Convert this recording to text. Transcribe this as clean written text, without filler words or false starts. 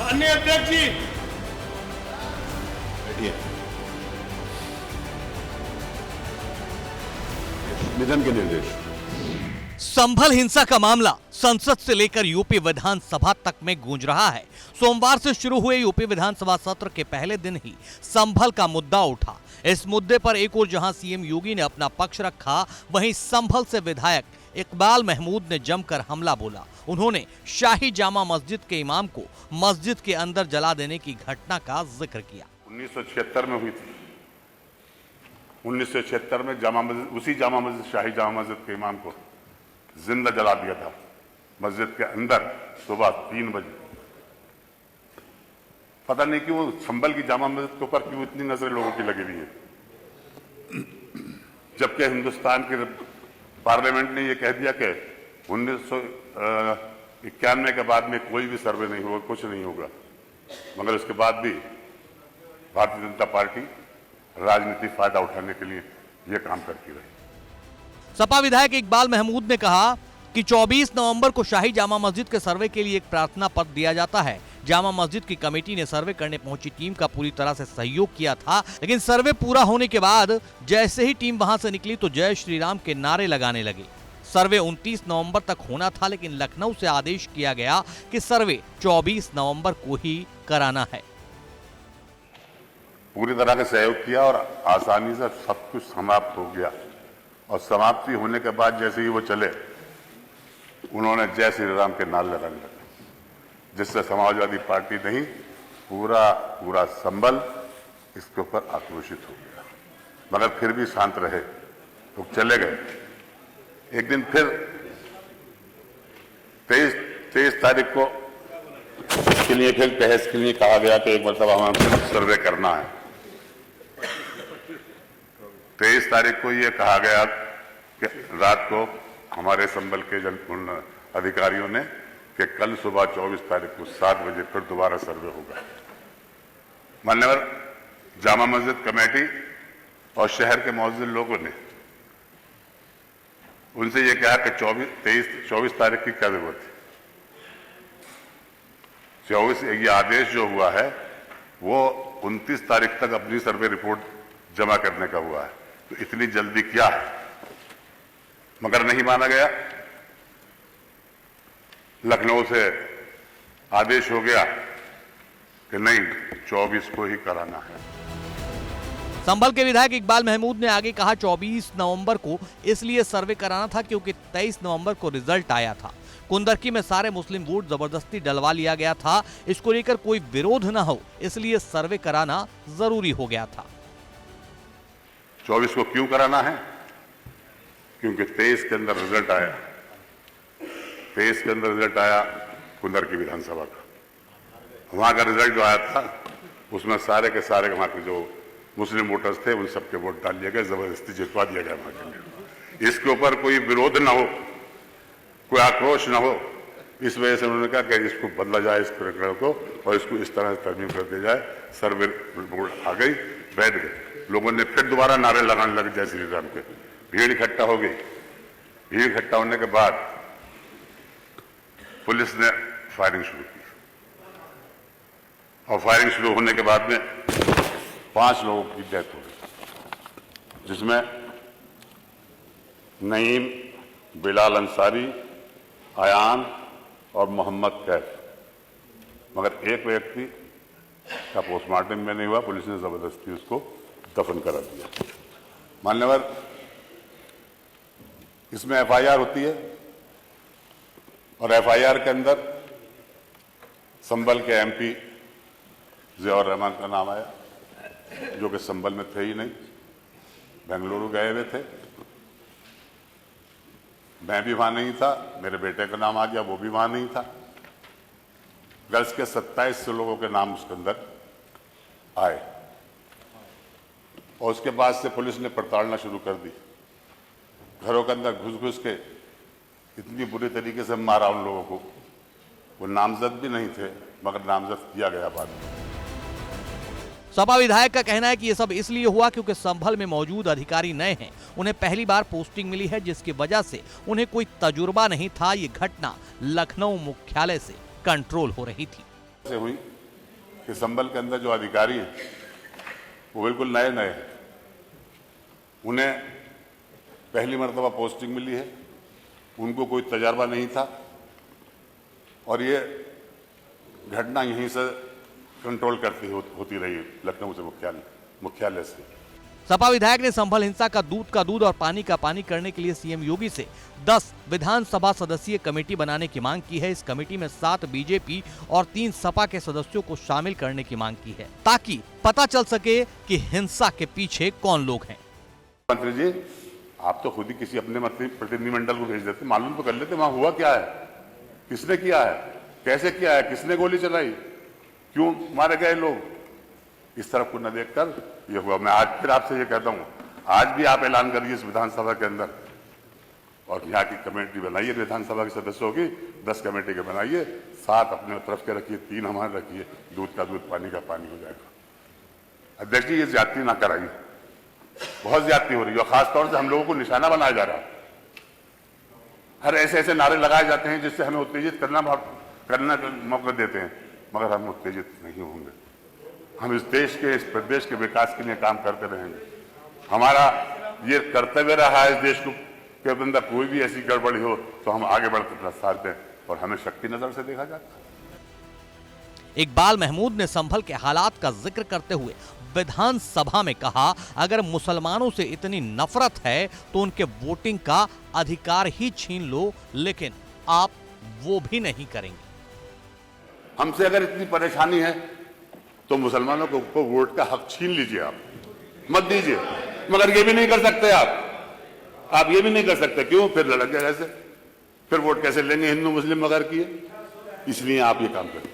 अन्य अध्यक्ष जी निधन के निर्देश। संभल हिंसा का मामला संसद से लेकर यूपी विधानसभा तक में गूंज रहा है। सोमवार से शुरू हुए यूपी विधानसभा सत्र के पहले दिन ही संभल का मुद्दा उठा। इस मुद्दे पर एक ओर जहां सीएम योगी ने अपना पक्ष रखा, वहीं संभल से विधायक इकबाल महमूद ने जमकर हमला बोला। उन्होंने शाही जामा मस्जिद के इमाम को मस्जिद के अंदर जला देने की घटना का जिक्र किया। 1976 में हुई थी। 1976 में जामा मस्जिद, उसी जामा मस्जिद, शाही जामा मस्जिद के इमाम को जिंदा जला दिया था मस्जिद के अंदर सुबह 3 बजे। पता नहीं क्यों संभल की जामा मस्जिद के ऊपर क्यों इतनी नजरें लोगों की लगी हुई है, जबकि हिंदुस्तान के पार्लियामेंट ने यह कह दिया कि 1991 के बाद में कोई भी सर्वे नहीं होगा, कुछ नहीं होगा। मगर उसके बाद भी भारतीय जनता पार्टी राजनीतिक फायदा उठाने के लिए यह काम करती रही। सपा विधायक इकबाल महमूद ने कहा कि 24 नवंबर को शाही जामा मस्जिद के सर्वे के लिए एक प्रार्थना पत्र दिया जाता है। जामा मस्जिद की कमेटी ने सर्वे करने पहुंची टीम का पूरी तरह से सहयोग किया था, लेकिन सर्वे पूरा होने के बाद जैसे ही टीम वहां से निकली तो जय श्री राम के नारे लगाने लगे। सर्वे 29 नवंबर तक होना था, लेकिन लखनऊ से आदेश किया गया कि सर्वे 24 नवंबर को ही कराना है। पूरी तरह का सहयोग किया और आसानी से सब कुछ समाप्त हो गया। और समाप्ति होने के बाद जैसे ही वो चले, उन्होंने जय श्री राम के नारे लगाने लगे, जिससे समाजवादी पार्टी नहीं पूरा संभल इसके ऊपर आक्रोशित हो गया। मगर फिर भी शांत रहे तो चले गए। एक दिन फिर 23 तारीख को के लिए फिर बहस के लिए कहा गया कि एक मरतबा हमें सर्वे करना है। 23 तारीख को यह कहा गया कि रात को हमारे संभल के अधिकारियों ने कि कल सुबह 24 तारीख को 7 बजे फिर दोबारा सर्वे होगा। मान्यवर जामा मस्जिद कमेटी और शहर के मौजूद लोगों ने उनसे यह कहा कि 24 तारीख की क्या जरूरत है। 24 ये आदेश जो हुआ है वो 29 तारीख तक अपनी सर्वे रिपोर्ट जमा करने का हुआ है, तो इतनी जल्दी क्या है। मगर नहीं माना गया। लखनऊ से आदेश हो गया कि नहीं, 24 को ही कराना है। संभल के विधायक इकबाल महमूद ने आगे कहा 24 नवंबर को इसलिए सर्वे कराना था क्योंकि 23 नवंबर को रिजल्ट आया था। कुंदरकी में सारे मुस्लिम वोट जबरदस्ती डलवा लिया गया था। इसको लेकर कोई विरोध न हो, इसलिए सर्वे कराना जरूरी हो गया था। 24 को क्यों कराना है? क्योंकि 23 के अंदर रिजल्ट आया। 23 के अंदर रिजल्ट आया कुंदरकी विधानसभा का। वहां का रिजल्ट जो आया था उसमें सारे के सारे वहां के जो मुस्लिम वोटर्स थे उन सबके वोट डाल दिए गए, जबरदस्ती जितवा दिया गया वहां के। इसके ऊपर कोई विरोध ना हो, कोई आक्रोश ना हो, इस वजह से उन्होंने कहा कि इसको बदला जाए, इस प्रकरण को, और इसको इस तरह से तरमीम कर दिया जाए। सर्वे रिपोर्ट आ गई, बैठ गए। लोगों ने फिर दोबारा नारे लगाने लगे जय श्री राम के। भीड़ इकट्ठा हो गई। भीड़ इकट्ठा होने के बाद पुलिस ने फायरिंग शुरू की और फायरिंग शुरू होने के बाद में 5 लोगों की डेथ हो गई, जिसमें नईम, बिलाल अंसारी, आयान और मोहम्मद कैफ। मगर एक व्यक्ति का पोस्टमार्टम में नहीं हुआ, पुलिस ने जबरदस्ती उसको दफन करा दिया। मान्यवर इसमें एफआईआर होती है और एफआईआर के अंदर संभल के एमपी ज़ियाउर रहमान का नाम आया, जो कि संभल में थे ही नहीं, बेंगलुरु गए हुए थे। मैं भी वहां नहीं था, मेरे बेटे का नाम आ गया, वो भी वहां नहीं था। गर्ल्स के 27 लोगों के नाम उसके अंदर आए और उसके बाद से पुलिस ने पड़तालना शुरू कर दी। घरों के अंदर घुस घुस के इतनी बुरी तरीके से मारा उन लोगों को। वो नामजद भी नहीं थे, मगर नामजद किया गया बाद में। सपा विधायक का कहना है कि यह सब इसलिए हुआ क्योंकि संभल में मौजूद अधिकारी नए हैं, उन्हें पहली बार पोस्टिंग मिली है, जिसकी वजह से उन्हें कोई तजुर्बा नहीं था। ये घटना लखनऊ मुख्यालय से कंट्रोल हो रही थी। हुई कि संभल के अंदर जो अधिकारी हैं वो बिल्कुल नए नए हैं, उन्हें पहली मर्तबा पोस्टिंग मिली है, उनको कोई तजर्बा नहीं था और ये घटना यहीं से कंट्रोल करती होती रही लखनऊ से मुख्यालय से। सपा विधायक ने संभल हिंसा का दूध और पानी का पानी करने के लिए सीएम योगी से 10 विधानसभा सदस्यीय कमेटी बनाने की मांग की है। इस कमेटी में 7 बीजेपी और 3 सपा के सदस्यों को शामिल करने की मांग की है ताकि पता चल सके कि हिंसा के पीछे कौन लोग हैं। मंत्री जी, आप तो खुद ही किसी अपने प्रतिनिधिमंडल को भेज देते, मालूम तो कर लेते वहां हुआ क्या है, किसने किया है, कैसे किया है, किसने गोली चलाई, क्यों मारे गए लोग। इस तरफ को न देखकर ये हुआ। मैं आज फिर आपसे ये कहता हूं, आज भी आप ऐलान करिए इस विधानसभा के अंदर और यहाँ की कमेटी बनाइए, विधानसभा के सदस्यों की 10 कमेटी के बनाइए, 7 अपने तरफ के रखिए, 3 हमारे रखिए, दूध का दूध पानी का पानी हो जाएगा। अध्यक्ष जी, ये ज्यादती ना कराइए, बहुत ज्यादती हो रही है और खासतौर से हम लोगों को निशाना बनाया जा रहा है। हर ऐसे नारे लगाए जाते हैं जिससे हमें उत्तेजित करना का मौका देते हैं, मगर हम उत्तेजित नहीं होंगे। हम इस देश के, इस प्रदेश के विकास के लिए काम करते रहेंगे। हमारा ये कर्तव्य रहा है इस देश के अंदर कोई भी ऐसी गड़बड़ी हो तो हम आगे बढ़कर अपना साथ दें और हमें शक्ति नजर से देखा जाता है। इकबाल महमूद ने संभल के हालात का जिक्र करते हुए विधानसभा में कहा, अगर मुसलमानों से इतनी नफरत है तो उनके वोटिंग का अधिकार ही छीन लो, लेकिन आप वो भी नहीं करेंगे। हमसे अगर इतनी परेशानी है तो मुसलमानों को वोट का हक छीन लीजिए, आप मत दीजिए, मगर ये भी नहीं कर सकते आप ये भी नहीं कर सकते। क्यों? फिर लड़क गए, कैसे फिर वोट कैसे लेंगे हिंदू मुस्लिम मगर किए, इसलिए आप ये काम करें।